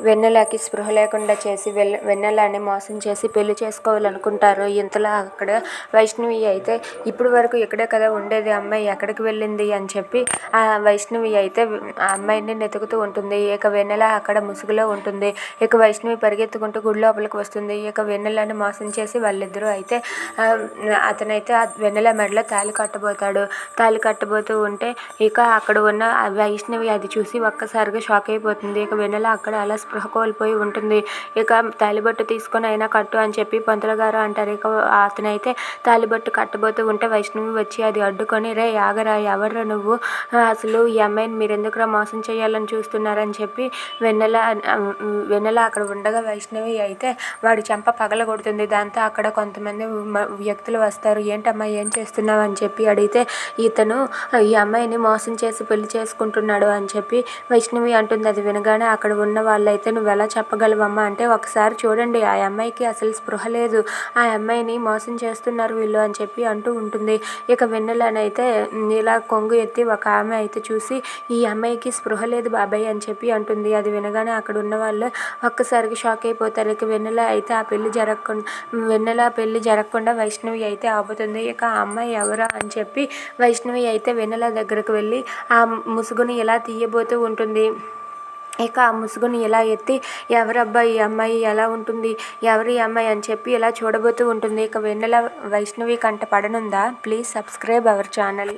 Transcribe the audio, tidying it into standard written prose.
వెన్నెలకి స్పృహ లేకుండా చేసి వెన్నెలని మోసం చేసి పెళ్లి చేసుకోవాలనుకుంటారు. ఇంతలో అక్కడ వైష్ణవి అయితే ఇప్పుడు వరకు ఇక్కడే కదా ఉండేది, అమ్మాయి ఎక్కడికి వెళ్ళింది అని చెప్పి ఆ వైష్ణవి అయితే ఆ అమ్మాయిని వెతుకుతూ ఉంటుంది. ఇక వెన్నెల అక్కడ ముసుగులో ఉంటుంది. ఇక వైష్ణవి పరిగెత్తుకుంటూ గుడి లోపలికి వస్తుంది. ఇక వెన్నెలని మోసం చేసి వాళ్ళిద్దరూ అయితే అతనైతే ఆ వెన్నెల మెడలో తాళి కట్టబోతాడు. తాళి కట్టబోతూ ఉంటే ఇక అక్కడ ఉన్న వైష్ణవి అది చూసి ఒక్కసారిగా షాక్ అయిపోతుంది. ఇక వెన్నెల అక్కడ అలా స్పృహ కోల్పోయి ఉంటుంది. ఇక తాలిబొట్టు తీసుకొని అయినా కట్టు అని చెప్పి పంతులు గారు అంటారు. ఇక అతనైతే తాలిబొట్టు కట్టబోతూ ఉంటే వైష్ణవి వచ్చి అది అడ్డుకొని, రే ఆగరా, ఎవర్రా నువ్వు, అసలు ఈ అమ్మాయిని మీరు ఎందుకురా మోసం చేయాలని చూస్తున్నారని చెప్పి వెన్నెల అక్కడ ఉండగా వైష్ణవి అయితే వాడి చెంప పగలగొడుతుంది. దాంతో అక్కడ కొంతమంది వ్యక్తులు వస్తారు. ఏంటమ్మా ఏం చేస్తున్నావు అని చెప్పి అడిగితే ఇతను ఈ అమ్మాయిని మోసం చేసి పెళ్లి చేసుకుంటున్నాడు అని చెప్పి వైష్ణవి అంటుంది. అది వినగానే అక్కడ ఉన్న వాళ్ళైతే నువ్వు ఎలా చెప్పగలవమ్మా అంటే, ఒకసారి చూడండి ఆ అమ్మాయికి అసలు స్పృహ లేదు, ఆ అమ్మాయిని మోసం చేస్తున్నారు వీళ్ళు అని చెప్పి అంటూ ఉంటుంది. ఇక వెన్నెలనైతే ఇలా కొంగు ఎత్తి ఒక ఆమె అయితే చూసి ఈ అమ్మాయికి స్పృహ లేదు బాబాయ్ అని చెప్పి అంటుంది. అది వినగానే అక్కడ ఉన్న వాళ్ళు ఒక్కసారిగా షాక్ అయిపోతారు. ఇక వెన్నెల అయితే ఆ పెళ్లి జరగకుండా వైష్ణవి అయితే ఆపుతుంది. ఇక ఆ అమ్మాయి ఎవరా అని చెప్పి వైష్ణవి అయితే వెన్నెల దగ్గరకు వెళ్ళి ఆ ముసుగుని ఇలా తీయబోతూ ఉంటుంది. ఇక ఆ ముసుగుని ఇలా ఎత్తి ఎవరబ్బా ఈ అమ్మాయి, ఎలా ఉంటుంది, ఎవరి అమ్మాయి అని చెప్పి ఇలా చూడబోతూ ఉంటుంది. ఇక వెన్నెల వైష్ణవి కంట పడనుందా? Please subscribe our channel.